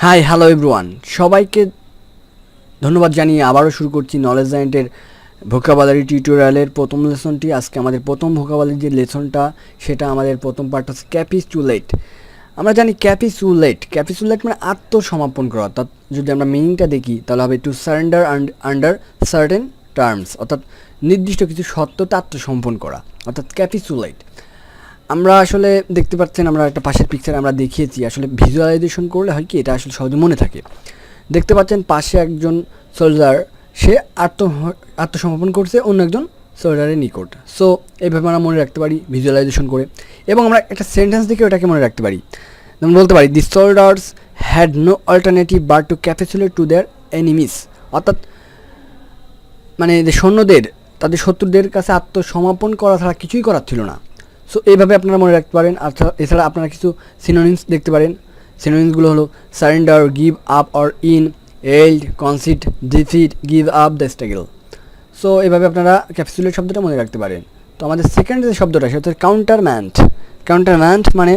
Hi hello everyone, সবাইকে ধন্যবাদ জানিয়ে আবারও শুরু করছি নলেজ জায়েন্টের ভোকাবুলারি টিউটোরিয়ালের প্রথম লেসনটি। আজকে আমাদের প্রথম ভোকাবুলারি যে লেসনটা সেটা আমাদের প্রথম পার্ট হচ্ছে ক্যাপিচুলেট। আমরা জানি ক্যাপিচুলেট মানে আত্মসমর্পণ করা, অর্থাৎ যদি আমরা মিনিংটা দেখি তাহলে হবে to surrender under certain terms, অর্থাৎ নির্দিষ্ট কিছু সত্যতে আত্মসমর্পণ করা, অর্থাৎ ক্যাপিচুলেট। আমরা আসলে দেখতে পাচ্ছেন, আমরা একটা পাশের পিকচার আমরা দেখিয়েছি, আসলে ভিজুয়ালাইজেশন করলে হয় কি এটা আসলে সহজে মনে থাকে। দেখতে পাচ্ছেন পাশে একজন সোলজার, সে আত্মসমর্পণ করছে অন্য একজন সোলজারের নিকট। সো এইভাবে আমরা মনে রাখতে পারি ভিজুয়ালাইজেশন করে, এবং আমরা একটা সেন্টেন্স দেখে ওটাকে মনে রাখতে পারি। যেমন বলতে পারি the soldiers had no alternative but to capitulate to their enemies, অর্থাৎ মানে যে সৈন্যদের তাদের শত্রুদের কাছে আত্মসমর্পণ করা ছাড়া কিছুই করার ছিল না। সো এইভাবে আপনারা মনে রাখতে পারেন। এছাড়া আপনারা কিছু সিনোনিমস দেখতে পারেন। সিনোনিমসগুলো হলো surrender, give up or in, and, concede, defeat, give up the struggle. So এইভাবে আপনারা ক্যাপিচুলেট শব্দটা মনে রাখতে পারেন। তো আমাদের সেকেন্ড যে শব্দটা সেটা হচ্ছে কাউন্টারম্যান্ড মানে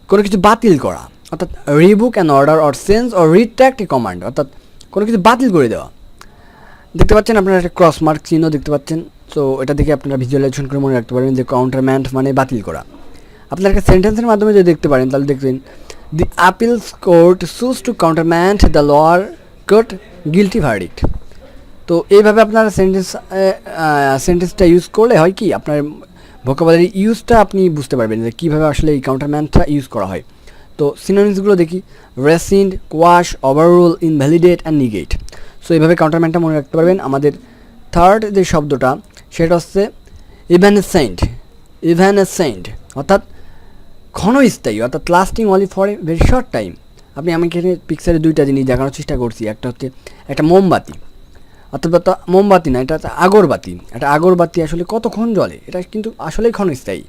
কোনো কিছু বাতিল করা, অর্থাৎ Reebok an order or change or retract A command, অর্থাৎ কোনো কিছু বাতিল করে দেওয়া। দেখতে পাচ্ছেন আপনারা একটা ক্রস মার্ক চিহ্ন দেখতে পাচ্ছেন। সো এটা দেখে আপনারা ভিজুয়ালাইজেশন করে মনে রাখতে পারবেন যে কাউন্টারম্যান্ড মানে বাতিল করা। আপনারা একটা সেন্টেন্সের মাধ্যমে যদি দেখতে পারেন তাহলে দেখবেন the appeals court choose to countermand the lower court guilty verdict. তো এইভাবে আপনারা সেন্টেন্সটা ইউজ করলে হয় কি আপনার ভোকাবুলারি ইউজটা আপনি বুঝতে পারবেন যে কীভাবে আসলে এই কাউন্টারম্যান্ডটা ইউজ করা হয়। তো সিনোনিমসগুলো দেখি, rescind, quash, overrule, invalidate and negate. So এইভাবে কাউন্টারম্যান্ডটা মনে রাখতে পারবেন। আমাদের থার্ড যে শব্দটা সেটা হচ্ছে ইভ্যানেসেন্ট, অর্থাৎ ক্ষণস্থায়ী, অর্থাৎ lasting only for a very short time. আমি এখানে পিকচারে দুইটা জিনিস দেখানোর চেষ্টা করছি। একটা হচ্ছে একটা মোমবাতি, অর্থাৎ মোমবাতি না, এটা হচ্ছে আগরবাতি। একটা আগরবাতি আসলে কতক্ষণ জ্বলে, এটা কিন্তু আসলেই ক্ষণস্থায়ী।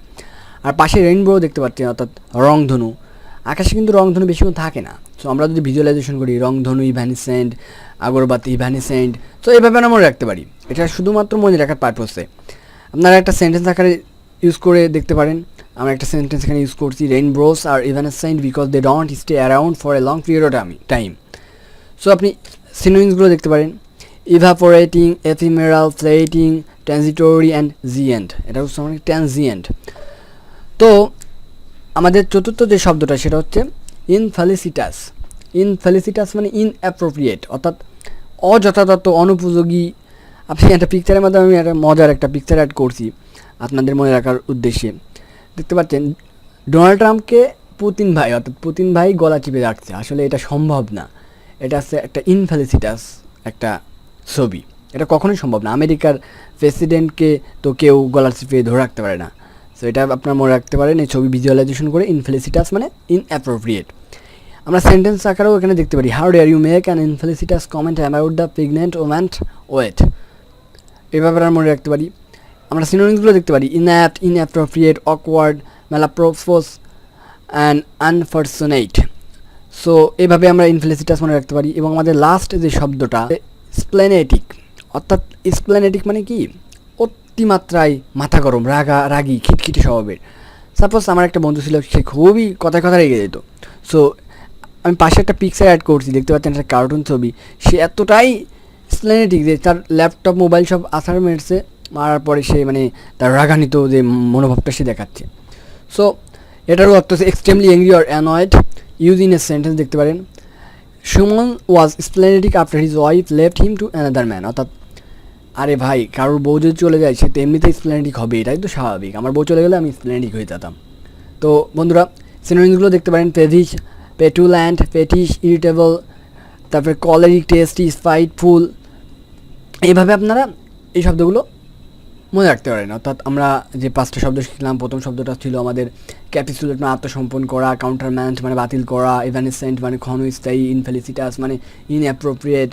আর পাশে রেইনবো দেখতে পাচ্ছেন, অর্থাৎ রংধনু। আকাশে কিন্তু রংধনু বেশিক্ষণ থাকে না। সো আমরা যদি ভিজুয়ালাইজেশন করি রংধনু ইভ্যানিসেন্ট, আগরবাতি ইভ্যানিসেন্ট, তো এইভাবে আমরা মনে রাখতে পারি। এটা শুধুমাত্র মনে রাখার পারপোসে। আপনারা একটা সেন্টেন্স আকারে ইউজ করে দেখতে পারেন। আমরা একটা সেন্টেন্স এখানে ইউজ করছি, rainbows are evanescent because they don't stay around for a long period of time. So আপনি সিনোনিমসগুলো দেখতে পারেন, evaporating, ephemeral, fleeting, transitory and transient. এটা হচ্ছে আমাদের ট্রানজিয়েন্ট। তো আমাদের চতুর্থ যে শব্দটা সেটা হচ্ছে ইনফেলিসিটাস মানে ইনঅ্যাপ্রোপ্রিয়েট, অর্থাৎ অযথাযথ, অনুপযোগী। আপনি একটা পিকচারের মাধ্যমে আমি একটা মজার একটা পিকচার অ্যাড করছি আপনাদের মনে রাখার উদ্দেশ্যে। দেখতে পাচ্ছেন ডোনাল্ড ট্রাম্পকে পুতিন ভাই গলা চিপে রাখছে। আসলে এটা সম্ভব না। এটা হচ্ছে একটা ইনফেলিসিটাস একটা ছবি। এটা কখনোই সম্ভব না। আমেরিকার প্রেসিডেন্টকে তো কেউ গলা চিপে ধরে রাখতে পারে না। সো এটা আপনারা মনে রাখতে পারেন এই ছবি ভিজুয়ালাইজেশন করে। ইনফেলিসিটাস মানে ইনঅ্যাপ্রোপ্রিয়েট। আমরা সেন্টেন্স আকারেও এখানে দেখতে পারি, how dare you make an infelicitous comment about the pregnant woman weight. এভাবে আমরা মনে রাখতে পারি। আমরা সিনোনিমসগুলো দেখতে পারি, inapt, inappropriate, awkward, malapropos and unfortunate. So এইভাবে আমরা ইনফেলিসিটাস মনে রাখতে পারি। এবং আমাদের লাস্ট যে শব্দটা স্প্লেনেটিক, অর্থাৎ স্প্লেনেটিক মানে কি অতিমাত্রায় মাথা গরম, রাগী, খিটখিটে স্বভাবের। সাপোজ আমার একটা বন্ধু ছিল, সে খুবই কথায় রেগে যেত। সো আমি পাশে একটা পিকচার অ্যাড করছি, দেখতে পাচ্ছেন একটা কার্টুন ছবি। সে এতটাই স্প্লেনেটিক যে তার ল্যাপটপ মোবাইল সব আছাড় মারার পরে সে মানে তার রাগান্বিত যে মনোভাবটা সে দেখাচ্ছে। সো এটারও অর্থ হচ্ছে extremely angry or annoyed. Use in a sentence দেখতে পারেন, Suman was splenetic after his wife left him to another man, অর্থাৎ আরে ভাই কারোর বউ যদি চলে যায় সে তো এমনিতেই স্প্লেনেটিক হবে, এটাই তো স্বাভাবিক। আমার বউ চলে গেলে আমি স্প্লেনেটিক হয়ে যেতাম। তো বন্ধুরা সিনোনিমসগুলো দেখতে পারেন, পেভিশ, পেটুল্যান্ট, পেটিশ, ইরিটেবল, তারপরে কলেরিক, টেস্টি, স্পাইটফুল। এইভাবে আপনারা এই শব্দগুলো মনে রাখতে পারেন। অর্থাৎ আমরা যে পাঁচটা শব্দ শিখলাম, প্রথম শব্দটা ছিল আমাদের ক্যাপিচুলেট মানে আত্মসমর্পণ করা, কাউন্টারম্যান্ড মানে বাতিল করা, ইভ্যানিসেন্ট মানে ক্ষণস্থায়ী, ইনফেলিসিটাস মানে ইনঅ্যাপ্রোপ্রিয়েট,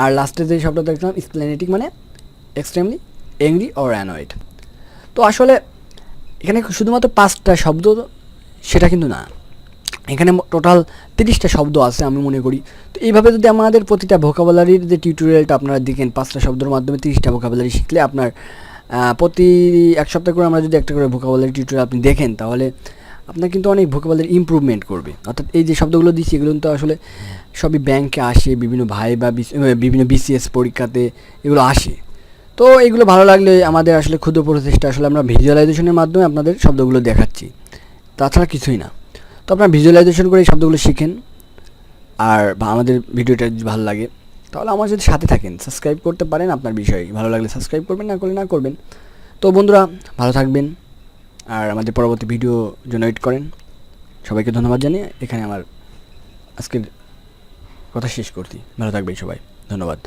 আর লাস্টে যে শব্দটা দেখলাম স্প্লেনেটিক মানে এক্সট্রিমলি অ্যাংরি অর অ্যানয়েড। তো আসলে এখানে শুধুমাত্র পাঁচটা শব্দ সেটা কিন্তু না, এখানে টোটাল 30টা শব্দ আছে আমি মনে করি। তো এইভাবে যদি আমাদের প্রতিটা ভোকাবুলারির যে টিউটোরিয়ালটা আপনারা দেখেন, 5টা শব্দের মাধ্যমে 30টা ভোকাবুলারি শিখলে আপনার প্রতি এক সপ্তাহ করে আমরা যদি একটা করে ভোকাবুলারি টিউটোরিয়াল আপনি দেখেন, তাহলে আপনার কিন্তু অনেক ভোকাবুলারি ইমপ্রুভমেন্ট করবে। অর্থাৎ এই যে শব্দগুলো দিচ্ছি এগুলো তো আসলে সবই ব্যাংকে আসে, বিভিন্ন ভাই বা বিভিন্ন BCS পরীক্ষাতে এগুলো আসে। তো এগুলো ভালো লাগলে আমাদের আসলে ক্ষুদ্র প্রচেষ্টা, আসলে আমরা ভিজুয়ালাইজেশনের মাধ্যমে আপনাদের শব্দগুলো দেখাচ্ছি, তাছাড়া কিছুই না। তো আপনারা ভিজুয়ালাইজেশন করে এই শব্দগুলো শিখেন। আর বা আমাদের ভিডিওটা যদি ভালো লাগে তাহলে আমার যদি সাথে থাকেন, সাবস্ক্রাইব করতে পারেন, আপনার বিষয় ভালো লাগলে সাবস্ক্রাইব করবেন, না করলে না করবেন। তো বন্ধুরা ভালো থাকবেন, আর আমাদের পরবর্তী ভিডিও জন্য ওয়েট করেন। সবাইকে ধন্যবাদ জানিয়ে এখানে আমার আজকের কথা শেষ করছি। ভালো থাকবেন সবাই, ধন্যবাদ।